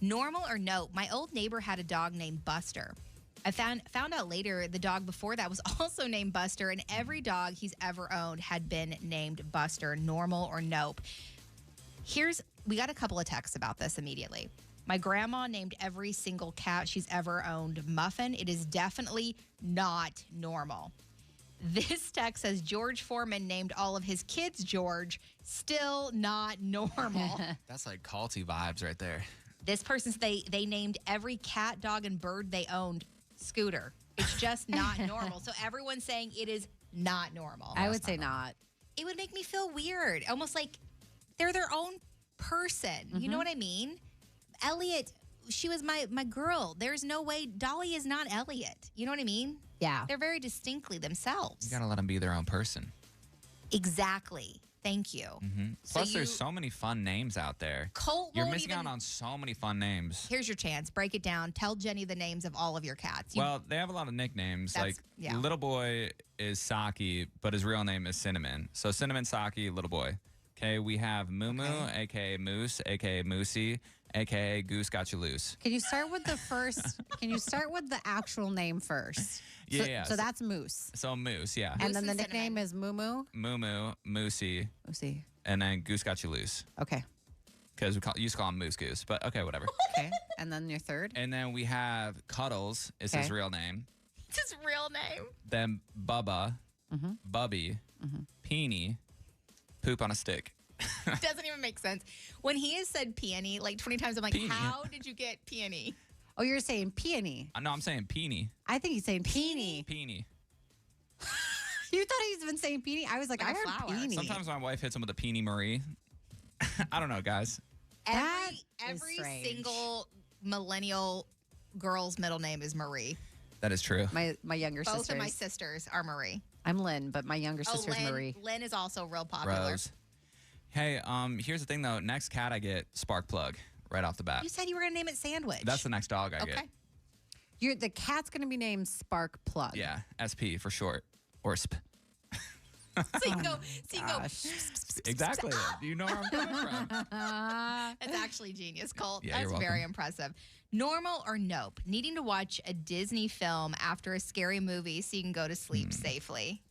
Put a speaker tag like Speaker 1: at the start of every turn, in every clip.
Speaker 1: Normal or nope? My old neighbor had a dog named Buster. I found out later the dog before that was also named Buster, and every dog he's ever owned had been named Buster. Normal or nope? We got a couple of texts about this immediately. My grandma named every single cat she's ever owned Muffin. It is definitely not normal. This text says George Foreman named all of his kids George. Still not normal.
Speaker 2: That's like culty vibes right there.
Speaker 1: This person said they named every cat, dog, and bird they owned Scooter. It's just not normal. So everyone's saying it is not normal.
Speaker 3: I would say not.
Speaker 1: It would make me feel weird. Almost like they're their own person. You know what I mean? Elliot, she was my girl. There's no way. Dolly is not Elliot. You know what I mean?
Speaker 3: Yeah.
Speaker 1: They're very distinctly themselves.
Speaker 2: You got to let them be their own person.
Speaker 1: Exactly. Thank you.
Speaker 2: Plus, there's so many fun names out there.
Speaker 1: Colt
Speaker 2: You're missing out on so many fun names.
Speaker 1: Here's your chance. Break it down. Tell Jenny the names of all of your cats.
Speaker 2: Well, they have a lot of nicknames.
Speaker 1: Yeah.
Speaker 2: Little boy is Saki, but his real name is Cinnamon. So Cinnamon, Saki, little boy. Okay, we have Moo, a.k.a. Moose, a.k.a. Moosey, a.k.a. Goose Got You Loose.
Speaker 3: Can you start with the actual name first?
Speaker 2: Yeah.
Speaker 3: So that's Moose.
Speaker 2: So Moose, yeah.
Speaker 3: And then the
Speaker 1: and
Speaker 3: nickname is Moo Moo?
Speaker 2: Moo, Moosey,
Speaker 3: Moosey.
Speaker 2: and then Goose Got You Loose.
Speaker 3: Okay.
Speaker 2: Because we used to call him Moose Goose, but okay, whatever.
Speaker 3: Okay. And then your third?
Speaker 2: And then we have Cuddles, is his real name.
Speaker 1: It's his real name.
Speaker 2: Then Bubba, Bubby, Peony, Poop on a Stick.
Speaker 1: Doesn't even make sense. When he has said peony like 20 times, I'm like,
Speaker 2: Peony.
Speaker 1: how did you get peony?
Speaker 3: Oh, you're saying peony.
Speaker 2: No, I'm saying Peony.
Speaker 3: I think he's saying peony.
Speaker 2: Peony.
Speaker 3: You thought he's been saying peony? I was like,
Speaker 1: Like
Speaker 3: I
Speaker 1: a
Speaker 3: heard
Speaker 1: flower.
Speaker 3: peony.
Speaker 2: Sometimes my wife hits him with a Peony Marie. I don't know, guys.
Speaker 3: That
Speaker 1: Every
Speaker 3: is strange.
Speaker 1: single millennial girl's middle name is Marie.
Speaker 2: That is true.
Speaker 3: My younger
Speaker 1: Both
Speaker 3: sisters.
Speaker 1: of my sisters are Marie.
Speaker 3: I'm Lynn, but my younger sister's
Speaker 1: Lynn,
Speaker 3: Marie.
Speaker 1: Lynn is also real popular.
Speaker 2: Rose. Hey, here's the thing though. Next cat I get, Spark Plug, right off the bat.
Speaker 1: You said you were going to name it Sandwich.
Speaker 2: That's the next dog I get.
Speaker 1: Okay.
Speaker 3: The cat's going to be named Spark Plug.
Speaker 2: Yeah, SP for short, or SP.
Speaker 1: So you can go.
Speaker 2: Exactly. Do you know where I'm coming from?
Speaker 1: That's actually genius, Colt.
Speaker 2: Yeah, you're
Speaker 1: That's very
Speaker 2: welcome.
Speaker 1: impressive. Normal or nope? Needing to watch a Disney film after a scary movie so you can go to sleep safely.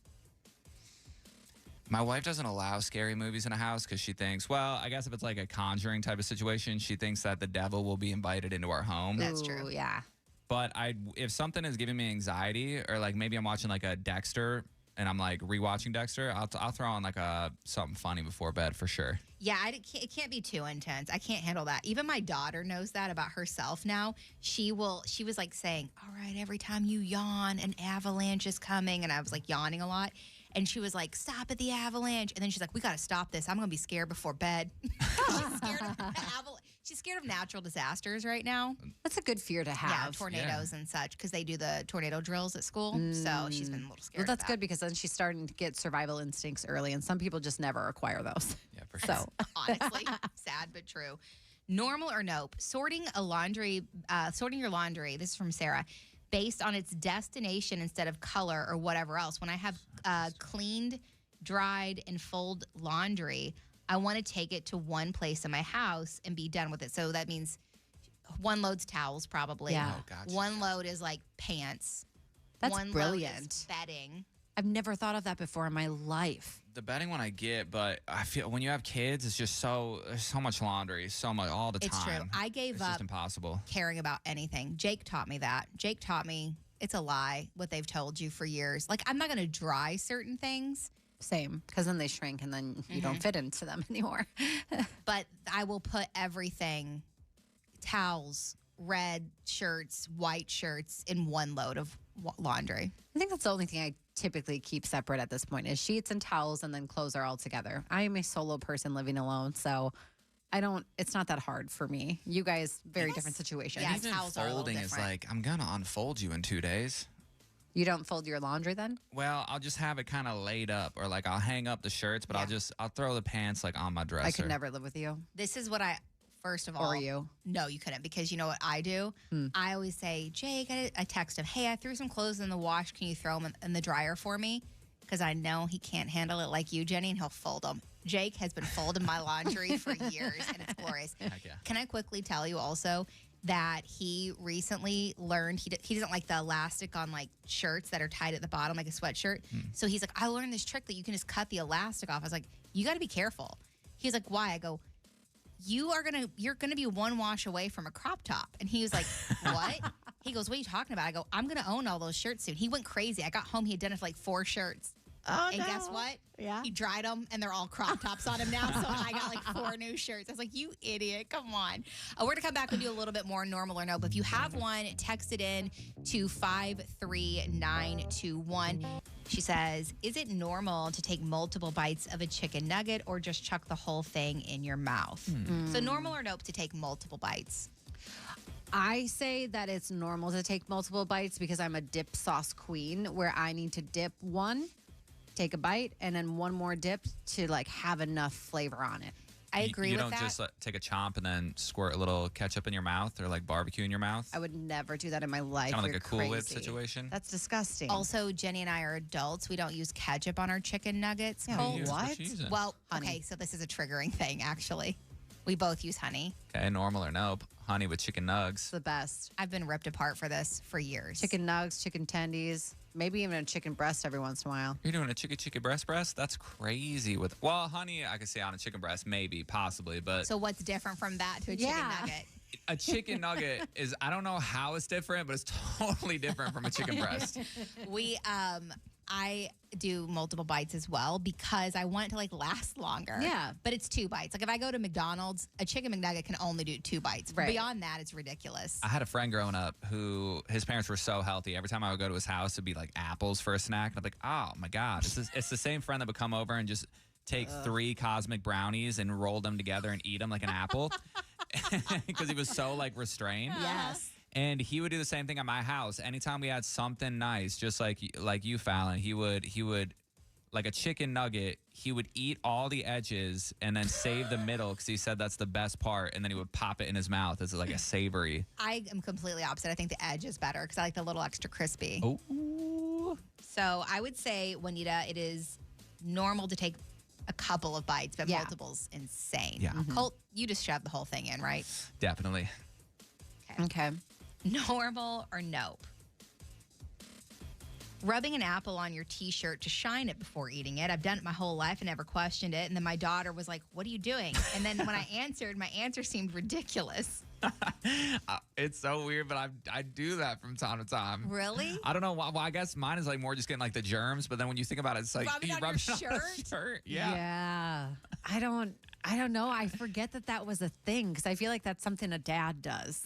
Speaker 2: My wife doesn't allow scary movies in a house because she thinks, well, I guess if it's like a Conjuring type of situation, she thinks that the devil will be invited into our home.
Speaker 1: That's true.
Speaker 3: Ooh, yeah.
Speaker 2: But if something is giving me anxiety, or like maybe I'm watching like a Dexter and I'm like rewatching Dexter, I'll throw on like something funny before bed for sure.
Speaker 1: Yeah, it can't be too intense. I can't handle that. Even my daughter knows that about herself now. She was like saying, all right, every time you yawn, an avalanche is coming. And I was like yawning a lot. And she was like, stop at the avalanche. And then she's like, we got to stop this. I'm going to be scared before bed. She's scared of natural disasters right now.
Speaker 3: That's a good fear to
Speaker 1: Yeah,
Speaker 3: have.
Speaker 1: tornadoes and such, because they do the tornado drills at school. So she's been a little scared
Speaker 3: Well, that's
Speaker 1: of
Speaker 3: good because then she's starting to get survival instincts early, and some people just never acquire those.
Speaker 2: Yeah, for sure.
Speaker 3: So,
Speaker 1: Honestly, sad but true. Normal or nope? Sorting your laundry. This is from Sarah. Based on its destination instead of color or whatever else. When I have cleaned, dried, and fold laundry, I want to take it to one place in my house and be done with it. So that means one load's towels, probably.
Speaker 3: Yeah.
Speaker 2: Oh, gotcha.
Speaker 1: One load is like pants.
Speaker 3: That's
Speaker 1: one
Speaker 3: brilliant.
Speaker 1: Load is bedding.
Speaker 3: I've never thought of that before in my life.
Speaker 2: The bedding one I get, but I feel when you have kids, it's just there's so much laundry, so much all the
Speaker 1: It's
Speaker 2: time.
Speaker 1: true. I gave
Speaker 2: it's
Speaker 1: up
Speaker 2: just impossible.
Speaker 1: caring about anything. Jake taught me that. Jake taught me it's a lie what they've told you for years. Like, I'm not going to dry certain things,
Speaker 3: Same, because then they shrink and then you don't fit into them anymore.
Speaker 1: but I will put everything, towels, red shirts, white shirts, in one load of laundry.
Speaker 3: I think that's the only thing I typically keep separate at this point is sheets and towels, and then clothes are all together. I am a solo person living alone, so it's not that hard for me. You guys, very different situation.
Speaker 1: Yeah,
Speaker 2: Even
Speaker 1: towels are a little
Speaker 2: folding is
Speaker 1: different.
Speaker 2: like, I'm going to unfold you in 2 days.
Speaker 3: You don't fold your laundry then?
Speaker 2: Well, I'll just have it kind of laid up, or like I'll hang up the shirts, but
Speaker 1: Yeah.
Speaker 2: I'll throw the pants like on my dresser.
Speaker 3: I could never live with you.
Speaker 1: This is what first of all.
Speaker 3: Or you.
Speaker 1: No, you couldn't, because you know what I do? I always say, Jake, I text him, hey, I threw some clothes in the wash. Can you throw them in the dryer for me? Because I know he can't handle it like you, Jenny, and he'll fold them. Jake has been folding my laundry for years, and it's glorious.
Speaker 2: Heck yeah.
Speaker 1: Can I quickly tell you also that he recently learned he doesn't like the elastic on like shirts that are tied at the bottom like a sweatshirt. So he's like, I learned this trick that you can just cut the elastic off. I was like, you got to be careful. He's like, why? I go, you're gonna be one wash away from a crop top. And he was like, what? He goes, what are you talking about? I go, I'm gonna own all those shirts soon. He went crazy. I got home, he had done it for like 4 shirts.
Speaker 4: Oh,
Speaker 1: And guess what?
Speaker 4: Yeah.
Speaker 1: He dried them, and they're all crop tops on him now. So I got like 4 new shirts. I was like, you idiot. Come on. We're going to come back and do a little bit more normal or no. But if you have one, text it in to 53921. She says, is it normal to take multiple bites of a chicken nugget or just chuck the whole thing in your mouth? So normal or nope to take multiple bites?
Speaker 3: I say that it's normal to take multiple bites because I'm a dip sauce queen where I need to dip one, take a bite, and then one more dip to like have enough flavor on it.
Speaker 1: I agree
Speaker 2: You
Speaker 1: with
Speaker 2: don't
Speaker 1: that.
Speaker 2: just take a chomp and then squirt a little ketchup in your mouth or like barbecue in your mouth.
Speaker 3: I would never do that in my life.
Speaker 2: Kind of like
Speaker 3: You're
Speaker 2: a Cool Whip
Speaker 3: crazy.
Speaker 2: situation.
Speaker 4: That's disgusting.
Speaker 1: Also, Jenny and I are adults. We don't use ketchup on our chicken nuggets.
Speaker 4: Yeah,
Speaker 1: Colt.
Speaker 4: what?
Speaker 2: you using?
Speaker 1: Well,
Speaker 3: Honey.
Speaker 1: okay, so this is a triggering thing, actually. We both use honey.
Speaker 2: Okay, normal or nope. Honey with chicken nugs.
Speaker 3: It's the best.
Speaker 1: I've been ripped apart for this for years.
Speaker 3: Chicken nugs, chicken tendies, maybe even a chicken breast every once in a while.
Speaker 2: You're doing a chicken breast? That's crazy. Well, honey, I could say on a chicken breast, maybe, possibly, but
Speaker 1: So what's different from that to a chicken
Speaker 3: Yeah.
Speaker 1: nugget?
Speaker 2: a chicken nugget is, I don't know how it's different, but it's totally different from a chicken breast.
Speaker 1: I do multiple bites as well because I want it to like last longer.
Speaker 3: Yeah.
Speaker 1: But it's 2 bites. Like if I go to McDonald's, a chicken McNugget can only do 2 bites.
Speaker 3: Right.
Speaker 1: Beyond that, it's ridiculous.
Speaker 2: I had a friend growing up who his parents were so healthy. Every time I would go to his house, it'd be like apples for a snack. And I'm like, oh my God. It's the same friend that would come over and just take 3 cosmic brownies and roll them together and eat them like an apple because he was so like restrained.
Speaker 3: Yes.
Speaker 2: And he would do the same thing at my house. Anytime we had something nice, just like you, Fallon, he would like a chicken nugget. He would eat all the edges and then save the middle because he said that's the best part. And then he would pop it in his mouth as like a savory.
Speaker 1: I am completely opposite. I think the edge is better because I like the little extra crispy.
Speaker 2: Oh,
Speaker 1: So I would say, Juanita, it is normal to take a couple of bites, but
Speaker 3: Yeah.
Speaker 1: multiple's insane.
Speaker 2: Yeah.
Speaker 1: Colt, you just shoved the whole thing in, right?
Speaker 2: definitely.
Speaker 3: Okay.
Speaker 1: Normal or nope? Rubbing an apple on your t-shirt to shine it before eating it. I've done it my whole life and never questioned it. And then my daughter was like, what are you doing? And then when I answered, my answer seemed ridiculous.
Speaker 2: It's so weird, but I do that from time to time.
Speaker 1: Really?
Speaker 2: I don't know why. Well, I guess mine is like more just getting like the germs, but then when you think about it, it's like
Speaker 1: Rubbing
Speaker 2: you
Speaker 1: on
Speaker 2: rub
Speaker 1: your
Speaker 2: it on the
Speaker 1: shirt?
Speaker 2: shirt. Yeah.
Speaker 3: I don't know. I forget that was a thing because I feel like that's something a dad does.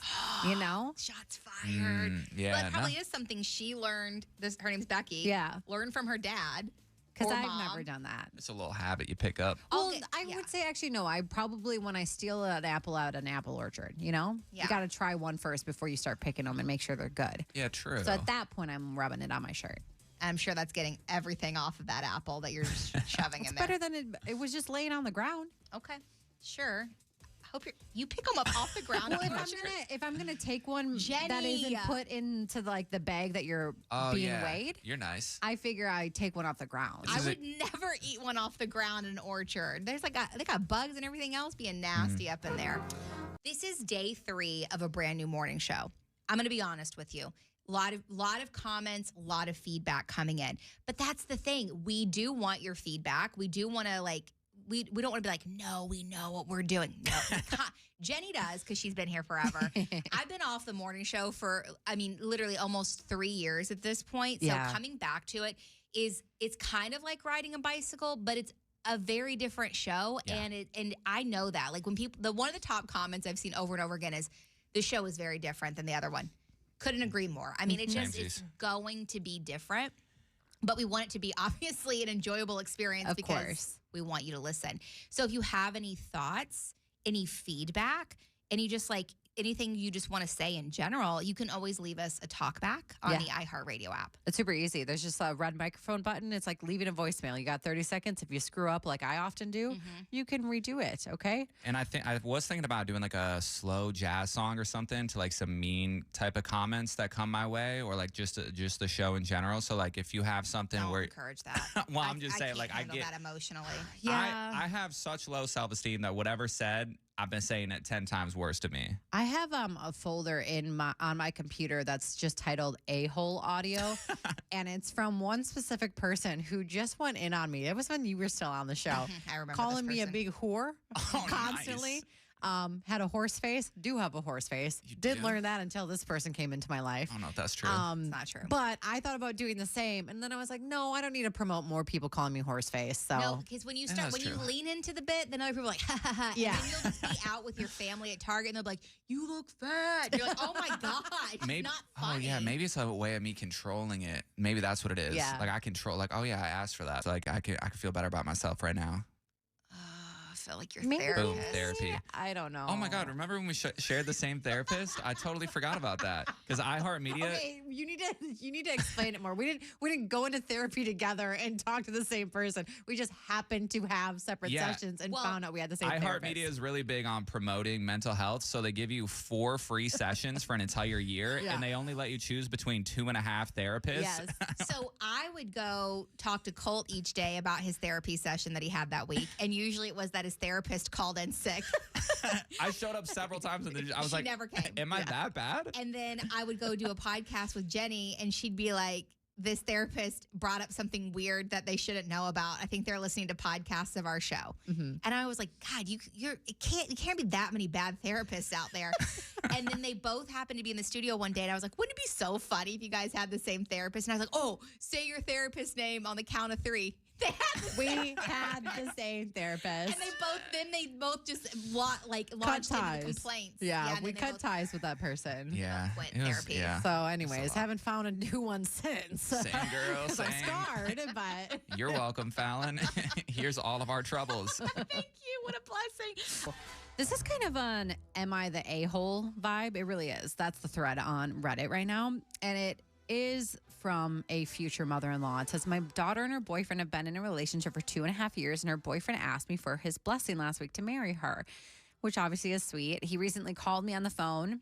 Speaker 3: You know?
Speaker 1: Shots fired.
Speaker 2: Yeah,
Speaker 1: But it probably
Speaker 2: no.
Speaker 1: is something she learned. Her name's Becky.
Speaker 3: Yeah.
Speaker 1: Learned from her dad.
Speaker 3: Because
Speaker 1: or
Speaker 3: I've
Speaker 1: mom.
Speaker 3: never done that.
Speaker 2: It's a little habit you pick up.
Speaker 3: Well,
Speaker 1: Okay,
Speaker 3: I
Speaker 1: yeah.
Speaker 3: would say actually no. I probably when I steal an apple out an apple orchard, you know,
Speaker 1: Yeah.
Speaker 3: you got to try one first before you start picking them and make sure they're good.
Speaker 2: Yeah, true.
Speaker 3: So at that point, I'm rubbing it on my shirt.
Speaker 1: I'm sure that's getting everything off of that apple that you're just shoving
Speaker 3: It's
Speaker 1: in there.
Speaker 3: better than it was just laying on the ground.
Speaker 1: Okay, sure. Hope you pick them up off the ground.
Speaker 3: Well,
Speaker 1: I'm
Speaker 3: if I'm gonna take one that
Speaker 1: Jenny.
Speaker 3: isn't put into like the bag that you're being weighed,
Speaker 2: You're nice.
Speaker 3: I figure I take one off the ground.
Speaker 1: I
Speaker 2: Is
Speaker 1: would never eat one off the ground in an orchard. There's like they got bugs and everything else being nasty up in there. This is day 3 of a brand new morning show. I'm going to be honest with you. Lot of comments, a lot of feedback coming in. But that's the thing. We do want your feedback. We do want to like we don't want to be like, no, we know what we're doing. No, Jenny does because she's been here forever. I've been off the morning show for, I mean, literally almost 3 years at this point. So
Speaker 3: Yeah.
Speaker 1: coming back to it it's kind of like riding a bicycle, but it's a very different show.
Speaker 2: Yeah.
Speaker 1: And I know that. Like when people, one of the top comments I've seen over and over again is the show is very different than the other one. Couldn't agree more. I mean, it's
Speaker 2: Samesies.
Speaker 1: going to be different. But we want it to be obviously an enjoyable experience
Speaker 3: Of
Speaker 1: because
Speaker 3: course.
Speaker 1: we want you to listen. So if you have any thoughts, any feedback, any just like anything you just want to say in general, you can always leave us a talk back on the iHeartRadio app.
Speaker 3: It's super easy. There's just a red microphone button. It's like leaving a voicemail. You got 30 seconds. If you screw up like I often do, you can redo it, okay?
Speaker 2: And I was thinking about doing like a slow jazz song or something to like some mean type of comments that come my way, or like just the show in general. So like if you have something
Speaker 1: Don't
Speaker 2: where
Speaker 1: encourage that.
Speaker 2: well, I'm just saying,
Speaker 1: can't
Speaker 2: like I
Speaker 1: handle
Speaker 2: get
Speaker 1: that emotionally.
Speaker 2: I have such low self-esteem that whatever said, I've been saying it 10 times worse to me.
Speaker 3: I have a folder on my computer that's just titled A-hole audio, and it's from one specific person who just went in on me. It was when you were still on the show.
Speaker 1: I remember
Speaker 3: calling
Speaker 1: this
Speaker 3: me a
Speaker 1: person.
Speaker 3: big whore
Speaker 2: Oh,
Speaker 3: constantly.
Speaker 2: nice.
Speaker 3: Had a horse face. Do have a horse face.
Speaker 2: You
Speaker 3: Didn't
Speaker 2: do?
Speaker 3: learn that until this person came into my life.
Speaker 2: I don't know if that's true.
Speaker 1: It's not true.
Speaker 3: But I thought about doing the same, and then I was like, no, I don't need to promote more people calling me horse face. So
Speaker 1: No, because when you
Speaker 2: Yeah,
Speaker 1: start,
Speaker 2: that's
Speaker 1: when you
Speaker 2: true.
Speaker 1: lean into the bit, then other people are like, ha ha ha.
Speaker 3: Yeah.
Speaker 1: And then you'll just be out with your family at Target and they'll be like, you look fat. You're like, oh my God. It's
Speaker 2: Maybe,
Speaker 1: not
Speaker 2: oh
Speaker 1: funny.
Speaker 2: yeah, maybe it's a way of me controlling it. Maybe that's what it is.
Speaker 3: Yeah.
Speaker 2: Like I control. Like, oh yeah, I asked for that. So, like I can feel better about myself right now.
Speaker 1: I feel like you're
Speaker 3: Maybe.
Speaker 2: Boom,
Speaker 1: therapist.
Speaker 2: therapy.
Speaker 3: I don't know.
Speaker 2: Oh my God! Remember when we shared the same therapist? I totally forgot about that because iHeartMedia.
Speaker 3: Okay, you need to explain it more. We didn't go into therapy together and talk to the same person. We just happened to have separate
Speaker 2: Yeah.
Speaker 3: sessions and
Speaker 1: Well,
Speaker 3: found out we had the same therapist.
Speaker 2: iHeartMedia is really big on promoting mental health, so they give you 4 free sessions for an entire year,
Speaker 3: Yeah.
Speaker 2: and they only let you choose between 2.5 therapists.
Speaker 3: Yes.
Speaker 1: So I would go talk to Colt each day about his therapy session that he had that week. And usually it was that his therapist called in sick.
Speaker 2: I showed up several times, and I was
Speaker 1: She
Speaker 2: like,
Speaker 1: never came.
Speaker 2: "Am I that bad?"
Speaker 1: And then I would go do a podcast with Jenny, and she'd be like, this therapist brought up something weird that they shouldn't know about. I think they're listening to podcasts of our show.
Speaker 3: Mhm.
Speaker 1: And I was like, God, it can't be that many bad therapists out there. And then they both happened to be in the studio one day, and I was like, wouldn't it be so funny if you guys had the same therapist? And I was like, oh, say your therapist's name on the count of 3. They had the
Speaker 3: We
Speaker 1: same
Speaker 3: had the same therapist.
Speaker 1: and they both just launched into
Speaker 3: ties.
Speaker 1: complaints.
Speaker 3: Yeah,
Speaker 1: and
Speaker 3: we
Speaker 1: then they
Speaker 3: cut
Speaker 1: both-
Speaker 3: ties with that person.
Speaker 2: Yeah,
Speaker 1: quit
Speaker 2: it was-
Speaker 1: therapy.
Speaker 2: Yeah,
Speaker 3: So, anyways,
Speaker 2: lot.
Speaker 3: haven't found a new one since.
Speaker 2: Same girl,
Speaker 3: 'Cause I'm
Speaker 2: same.
Speaker 3: scarred, but
Speaker 2: You're welcome, Fallon. Here's all of our troubles.
Speaker 1: Thank you. What a blessing.
Speaker 3: this is kind of an "Am I the a-hole" vibe. It really is. That's the thread on Reddit right now, and it is from a future mother-in-law. It says, my daughter and her boyfriend have been in a relationship for 2.5 years, and her boyfriend asked me for his blessing last week to marry her, which obviously is sweet. He recently called me on the phone,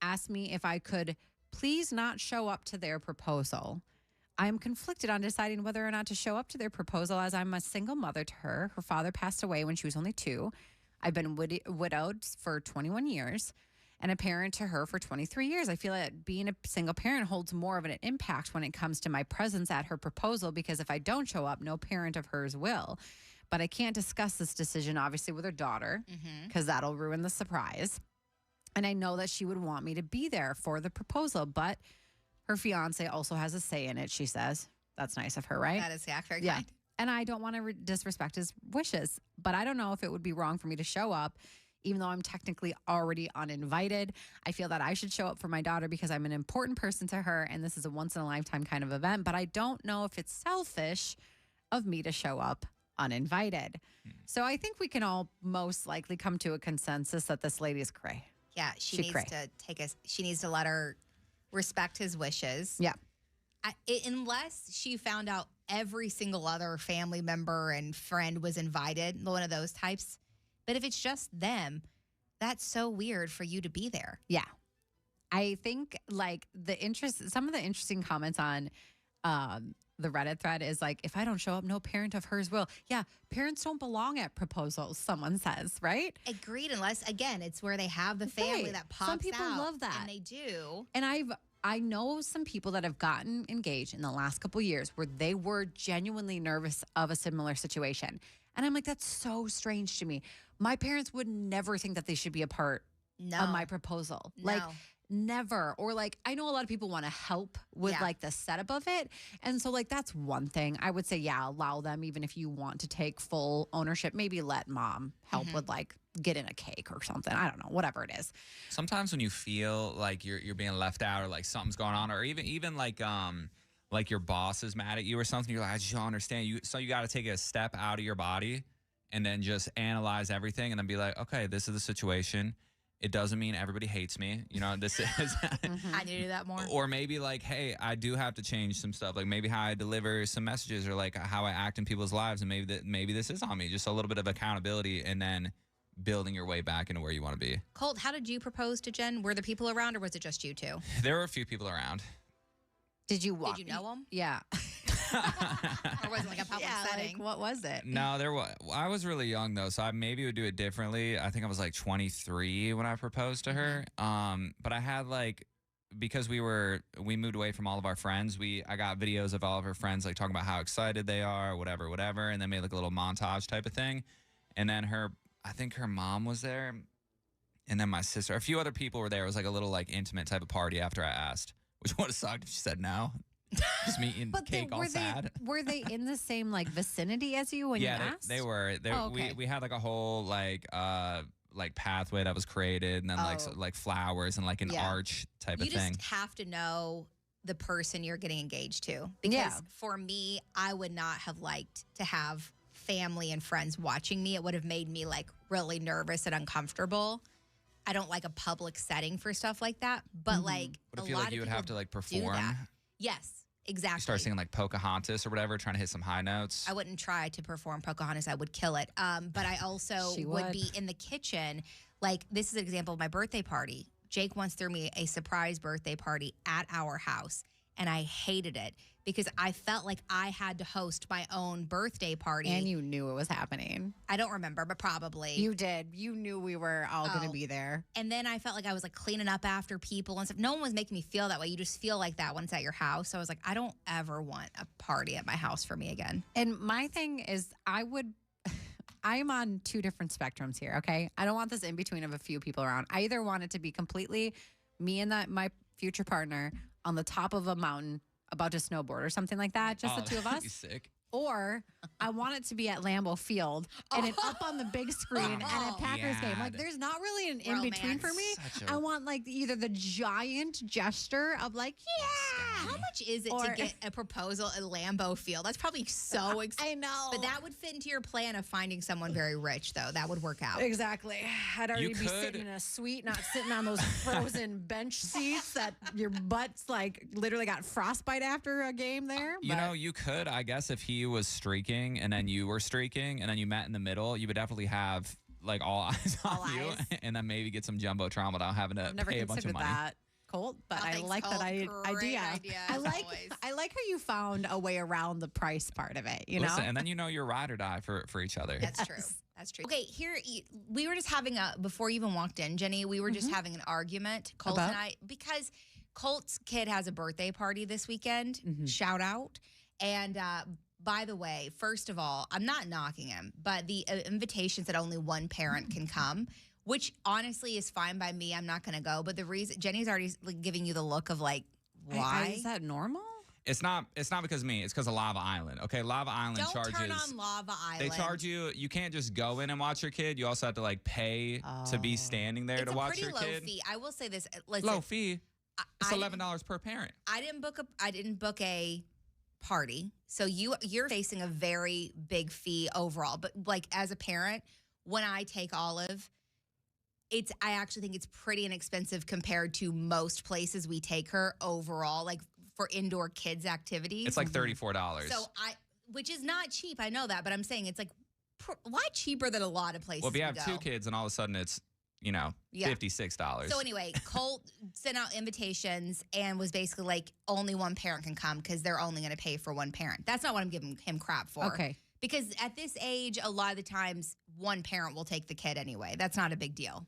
Speaker 3: asked me if I could please not show up to their proposal. I'm conflicted on deciding whether or not to show up to their proposal, as I'm a single mother to her. Her father passed away when she was only 2. I've been widowed for 21 years and a parent to her for 23 years. I feel that being a single parent holds more of an impact when it comes to my presence at her proposal, because if I don't show up, no parent of hers will. But I can't discuss this decision, obviously, with her daughter, because that'll ruin the surprise. And I know that she would want me to be there for the proposal, but her fiance also has a say in it, she says. That's nice of her, right?
Speaker 1: That is very
Speaker 3: Yeah.
Speaker 1: kind.
Speaker 3: And I don't want to disrespect his wishes, but I don't know if it would be wrong for me to show up, even though I'm technically already uninvited. I feel that I should show up for my daughter because I'm an important person to her, and this is a once-in-a-lifetime kind of event, but I don't know if it's selfish of me to show up uninvited. So I think we can all most likely come to a consensus that this lady is cray.
Speaker 1: Yeah, she
Speaker 3: She
Speaker 1: needs
Speaker 3: cray.
Speaker 1: to she needs to let her respect his wishes.
Speaker 3: Yeah.
Speaker 1: Unless she found out every single other family member and friend was invited, one of those types. But if it's just them, that's so weird for you to be there.
Speaker 3: Yeah. I think like some of the interesting comments on the Reddit thread is like, if I don't show up, no parent of hers will. Yeah, parents don't belong at proposals, someone says, right?
Speaker 1: Agreed, unless again, it's where they have the family
Speaker 3: Right.
Speaker 1: that pops
Speaker 3: Some people
Speaker 1: out,
Speaker 3: love that.
Speaker 1: and they do.
Speaker 3: And I know some people that have gotten engaged in the last couple years where they were genuinely nervous of a similar situation. And I'm like, that's so strange to me. My parents would never think that they should be a part
Speaker 1: No,
Speaker 3: of my proposal. Like,
Speaker 1: No.
Speaker 3: never. Or like, I know a lot of people want to help with
Speaker 1: Yeah.
Speaker 3: like the setup of it. And so like, that's one thing I would say, yeah, allow them, even if you want to take full ownership, maybe let mom help
Speaker 1: Mm-hmm.
Speaker 3: with like getting a cake or something. I don't know, whatever it is.
Speaker 2: Sometimes when you feel like you're being left out or like something's going on, or even like your boss is mad at you or something, you're like, I just don't understand you. So you got to take a step out of your body and then just analyze everything and then be like, okay, this is the situation. It doesn't mean everybody hates me. You know, this is,
Speaker 1: I need to do that more.
Speaker 2: or maybe like, hey, I do have to change some stuff. Like maybe how I deliver some messages or like how I act in people's lives. And maybe this is on me. Just a little bit of accountability and then building your way back into where you want to be.
Speaker 1: Colt, how did you propose to Jen? Were there people around or was it just you two?
Speaker 2: There were a few people around.
Speaker 3: Did you walk?
Speaker 1: Did you know them?
Speaker 3: Yeah.
Speaker 1: Or was it like a public setting?
Speaker 3: Like, what was it?
Speaker 2: No, there was. I was really young though, so I maybe would do it differently. I think I was like 23 when I proposed to her. But I had like, because we moved away from all of our friends. I got videos of all of her friends like talking about how excited they are, whatever, and then made like a little montage type of thing. And then I think her mom was there, and then my sister, a few other people were there. It was like a little like intimate type of party after I asked, which would have sucked if she said no. Just me eating cake all sad.
Speaker 3: Were they in the same like vicinity as you when you asked?
Speaker 2: They were.
Speaker 3: Oh, okay.
Speaker 2: We had like a whole like pathway that was created, and then like flowers and like an arch type of thing.
Speaker 1: You just have to know the person you're getting engaged to. Because for me, I would not have liked to have family and friends watching me. It would have made me like really nervous and uncomfortable. I don't like a public setting for stuff like that. But like,
Speaker 2: Would it feel like you would have to like perform?
Speaker 1: Yes. Exactly.
Speaker 2: You start singing like Pocahontas or whatever, trying to hit some high notes.
Speaker 1: I wouldn't try to perform Pocahontas. I would kill it. But I also would be in the kitchen. Like, this is an example of my birthday party. Jake once threw me a surprise birthday party at our house, and I hated it because I felt like I had to host my own birthday party.
Speaker 3: And you knew it was happening.
Speaker 1: I don't remember, but probably.
Speaker 3: You did. You knew we were all going to be there.
Speaker 1: And then I felt like I was like cleaning up after people and stuff. No one was making me feel that way. You just feel like that when it's at your house. So I was like, I don't ever want a party at my house for me again.
Speaker 3: And my thing is, I'm on two different spectrums here, okay? I don't want this in between of a few people around. I either want it to be completely me and my future partner on the top of a mountain about to snowboard or something like that, just the two of us.
Speaker 2: Sick.
Speaker 3: Or I want it to be at Lambeau Field and it up on the big screen at a Packers game. Like, there's not really an in-between for me. I want like either the giant gesture of like, yeah.
Speaker 1: How much is it to get a proposal at Lambeau Field? That's probably so expensive.
Speaker 3: I know.
Speaker 1: But that would fit into your plan of finding someone very rich, though. That would work out.
Speaker 3: Exactly. I'd already be sitting in a suite, not sitting on those frozen bench seats that your butt's like literally got frostbite after a game there.
Speaker 2: You know, you could, I guess, if he was streaking and then you were streaking and then you met in the middle, you would definitely have like all eyes on you and then maybe get some jumbotron without having to pay a bunch of money.
Speaker 3: That, Colt, but I like that idea. I like how you found a way around the price part of it, you know?
Speaker 2: And then you know you're ride or die for each other.
Speaker 1: That's true. That's true. Okay, here, we were just having before you even walked in, Jenny, we were just having an argument, Colt and I, because Colt's kid has a birthday party this weekend, shout out. And by the way, first of all, I'm not knocking him, but the invitations that only one parent can come, which honestly is fine by me. I'm not going to go. But the reason, Jenny's already like, giving you the look of like, why?
Speaker 3: Is that normal?
Speaker 2: It's not because of me. It's because of Lava Island. Okay, Lava Island charges.
Speaker 1: Don't turn on Lava Island.
Speaker 2: They charge you. You can't just go in and watch your kid. You also have to like pay to be standing there to watch your kid.
Speaker 1: It's a pretty low fee. I will say this. Listen,
Speaker 2: low fee. It's $11 per parent.
Speaker 1: I didn't book a party, so you're facing a very big fee overall. But like as a parent, when I take Olive, I actually think it's pretty inexpensive compared to most places we take her overall, like for indoor kids activities.
Speaker 2: It's like $34.
Speaker 1: So which is not cheap. I know that, but I'm saying it's like a lot cheaper than a lot of places.
Speaker 2: Well, if you have two kids and all of a sudden it's, $56.
Speaker 1: So anyway, Colt sent out invitations and was basically like, only one parent can come because they're only going to pay for one parent. That's not what I'm giving him crap for.
Speaker 3: Okay.
Speaker 1: Because at this age, a lot of the times, one parent will take the kid anyway. That's not a big deal.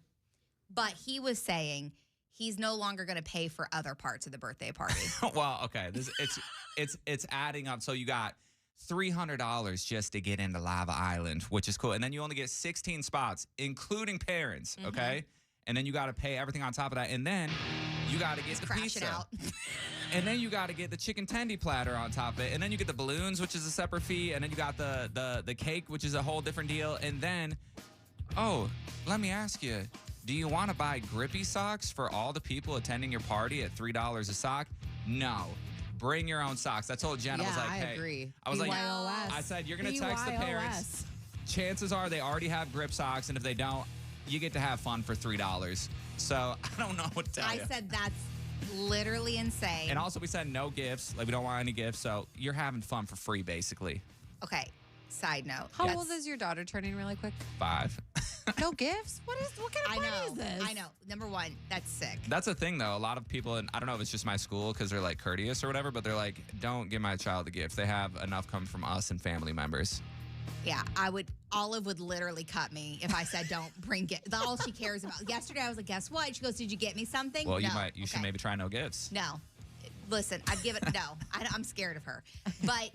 Speaker 1: But he was saying he's no longer going to pay for other parts of the birthday party.
Speaker 2: Well, okay. It's adding up. So you got $300 just to get into Lava Island, which is cool. And then you only get 16 spots, including parents, okay? And then you got to pay everything on top of that. And then you got to get the pizza.
Speaker 1: Out.
Speaker 2: And then you got to get the chicken tendy platter on top of it. And then you get the balloons, which is a separate fee. And then you got the cake, which is a whole different deal. And then, let me ask you, do you want to buy grippy socks for all the people attending your party at $3 a sock? No. Bring your own socks. I told Jen, I was like, hey.
Speaker 3: I agree.
Speaker 2: I was
Speaker 3: BYOS.
Speaker 2: like, I said, you're going to text the parents. Chances are they already have grip socks. And if they don't, you get to have fun for $3. So I don't know what to tell
Speaker 1: I
Speaker 2: you.
Speaker 1: said that's literally insane.
Speaker 2: And also, we said no gifts. Like, we don't want any gifts. So you're having fun for free, basically.
Speaker 1: Okay. Side note.
Speaker 3: How
Speaker 1: that's-
Speaker 3: old is your daughter turning really quick?
Speaker 2: 5.
Speaker 3: No gifts? What kind of
Speaker 1: I
Speaker 3: party
Speaker 1: know.
Speaker 3: is this?
Speaker 1: I know. Number one, that's sick.
Speaker 2: That's the thing, though. A lot of people, and I don't know if it's just my school because they're like courteous or whatever, but they're like, don't give my child a gift. They have enough come from us and family members.
Speaker 1: Yeah, Olive would literally cut me if I said don't bring gifts. That's all she cares about. Yesterday, I was like, guess what? She goes, did you get me something?
Speaker 2: Well,
Speaker 1: no.
Speaker 2: you should maybe try no gifts.
Speaker 1: No. Listen, I'd give it, no. I'm scared of her. But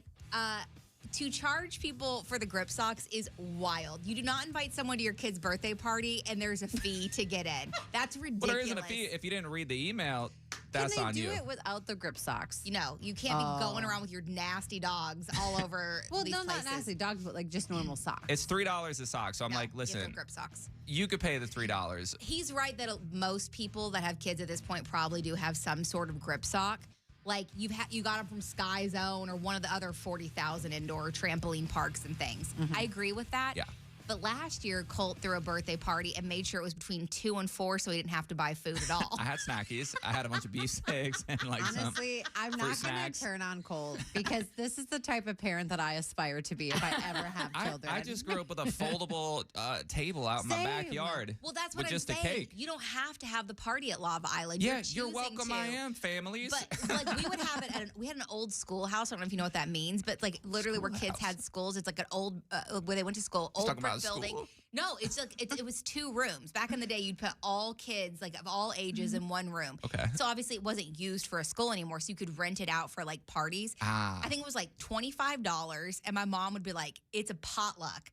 Speaker 1: to charge people for the grip socks is wild. You do not invite someone to your kid's birthday party and there's a fee to get in. That's ridiculous.
Speaker 2: Well, there isn't a fee. If you didn't read the email, that's
Speaker 3: Can
Speaker 2: on
Speaker 3: they
Speaker 2: you.
Speaker 3: do it without the grip socks?
Speaker 1: You know, you can't be going around with your nasty dogs all over
Speaker 3: Well,
Speaker 1: these
Speaker 3: no,
Speaker 1: places.
Speaker 3: not nasty dogs, but like just normal socks.
Speaker 2: It's $3 a sock. So I'm
Speaker 1: No,
Speaker 2: like,
Speaker 1: you have to
Speaker 2: listen,
Speaker 1: have grip socks.
Speaker 2: you could pay the $3.
Speaker 1: He's right that most people that have kids at this point probably do have some sort of grip sock. Like you got them from Sky Zone or one of the other 40,000 indoor trampoline parks and things. I agree with that.
Speaker 2: Yeah.
Speaker 1: But last year, Colt threw a birthday party and made sure it was between 2 and 4 so he didn't have to buy food at all.
Speaker 2: I had snackies. I had a bunch of beef sticks and like
Speaker 3: Honestly, I'm
Speaker 2: fruit
Speaker 3: not going
Speaker 2: snacks.
Speaker 3: to turn on Colt because this is the type of parent that I aspire to be if I ever have children.
Speaker 2: I just grew up with a foldable table out in my
Speaker 3: Same.
Speaker 2: backyard.
Speaker 1: Well, that's what
Speaker 2: with
Speaker 1: I'm
Speaker 2: just
Speaker 1: saying.
Speaker 2: a cake.
Speaker 1: You don't have to have the party at Lava Island.
Speaker 2: Yeah,
Speaker 1: you're
Speaker 2: you're welcome.
Speaker 1: to.
Speaker 2: I am, families.
Speaker 1: But like we would have it we had an old schoolhouse. I don't know if you know what that means, but like literally where kids had schools. It's like an old where they went to school, old
Speaker 2: talking
Speaker 1: brick
Speaker 2: about a
Speaker 1: building.
Speaker 2: school?
Speaker 1: No, it's like it was 2 rooms. Back in the day, you'd put all kids like of all ages in one room.
Speaker 2: Okay.
Speaker 1: So obviously it wasn't used for a school anymore, so you could rent it out for like parties.
Speaker 2: Ah.
Speaker 1: I think it was like $25, and my mom would be like, "It's a potluck,"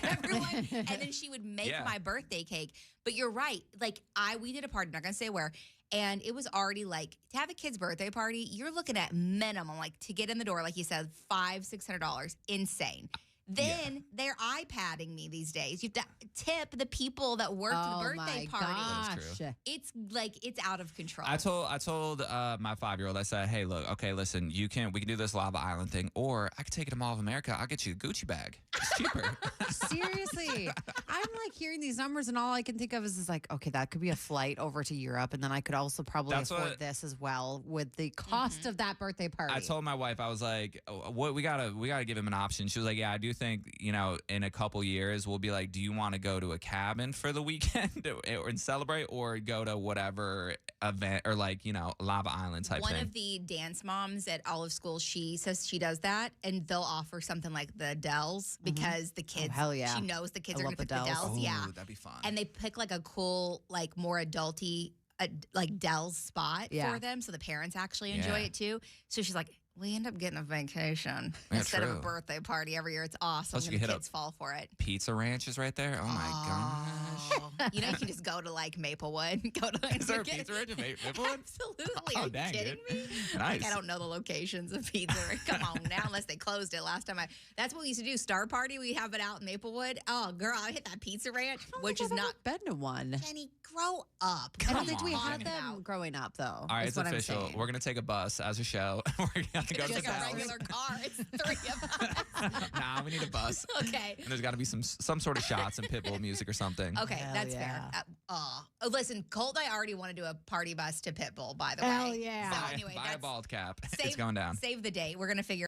Speaker 1: everyone, and then she would make
Speaker 2: Yeah.
Speaker 1: my birthday cake. But you're right. Like we did a party. I'm not gonna say where. And it was already like to have a kid's birthday party, you're looking at minimum, like to get in the door, like you said, $500-$600. Insane. Then they're iPadding me these days. You have to tip the people that worked
Speaker 3: oh
Speaker 1: the birthday
Speaker 3: my
Speaker 1: party.
Speaker 2: That's true.
Speaker 3: gosh.
Speaker 1: It's like it's out of control.
Speaker 2: I told my 5-year-old, I said, hey, look, okay, listen, we can do this Lava Island thing, or I could take it to Mall of America. I'll get you a Gucci bag. It's cheaper.
Speaker 3: Seriously, I'm like hearing these numbers, and all I can think of is like, okay, that could be a flight over to Europe, and then I could also probably
Speaker 2: That's
Speaker 3: afford
Speaker 2: what-
Speaker 3: this as well with the cost of that birthday party.
Speaker 2: I told my wife, I was like, "What we gotta give him an option." She was like, "Yeah, I do think in a couple years we'll be like, do you want to go to a cabin for the weekend and celebrate, or go to whatever event or like Lava Island type
Speaker 1: One
Speaker 2: thing?"
Speaker 1: of the dance moms at Olive School, she says she does that, and they'll offer something like the Dells because the kids.
Speaker 3: hell yeah.
Speaker 1: She knows the kids
Speaker 3: I
Speaker 1: are
Speaker 3: love
Speaker 1: going to pick
Speaker 3: the
Speaker 1: the
Speaker 3: Dells.
Speaker 1: Dells. Yeah,
Speaker 2: that'd be fun.
Speaker 1: and they pick like a cool, like more adulty, like Dells spot
Speaker 3: Yeah.
Speaker 1: for them, so the parents actually enjoy
Speaker 2: Yeah.
Speaker 1: it too. So she's like, we end up getting a vacation
Speaker 2: Yeah,
Speaker 1: instead of a
Speaker 2: true.
Speaker 1: birthday party every year. It's awesome.
Speaker 2: Plus you
Speaker 1: and
Speaker 2: can
Speaker 1: the
Speaker 2: hit up
Speaker 1: kids fall for it.
Speaker 2: Pizza Ranch is right there. Oh my gosh.
Speaker 1: You know, you can just go to like Maplewood. Go to
Speaker 2: Is there a
Speaker 1: get-
Speaker 2: Pizza Ranch in Maplewood?
Speaker 1: Absolutely.
Speaker 2: Oh,
Speaker 1: Are you
Speaker 2: dang,
Speaker 1: kidding
Speaker 2: dude.
Speaker 1: me?
Speaker 2: Nice.
Speaker 1: Like, I don't know the locations of Pizza. Come on now, unless they closed it last time. That's what we used to do. Star Party, we have it out in Maplewood. Oh, girl, I hit that Pizza Ranch, which is not.
Speaker 3: been to one.
Speaker 1: Jenny, grow up.
Speaker 3: I don't
Speaker 2: Come
Speaker 3: think we
Speaker 2: on,
Speaker 3: had
Speaker 2: Jenny.
Speaker 3: them growing up, though.
Speaker 2: All right,
Speaker 3: is
Speaker 2: it's
Speaker 3: what I'm
Speaker 2: official.
Speaker 3: saying.
Speaker 2: We're gonna take a bus as a show. We're gonna go to
Speaker 1: Just
Speaker 2: the
Speaker 1: a
Speaker 2: Dells.
Speaker 1: regular car. It's 3 of us.
Speaker 2: Nah, we need a bus.
Speaker 1: Okay.
Speaker 2: And there's got to be some sort of shots and Pitbull music or something.
Speaker 1: Okay,
Speaker 3: Hell
Speaker 1: that's
Speaker 3: yeah.
Speaker 1: fair. Listen, Colt, I already want to do a party bus to Pitbull, by the
Speaker 3: Hell
Speaker 1: way.
Speaker 3: yeah.
Speaker 1: So
Speaker 2: Buy,
Speaker 1: anyway,
Speaker 2: buy a
Speaker 1: that's
Speaker 2: bald cap.
Speaker 1: save,
Speaker 2: It's going down.
Speaker 1: Save the date. We're going to figure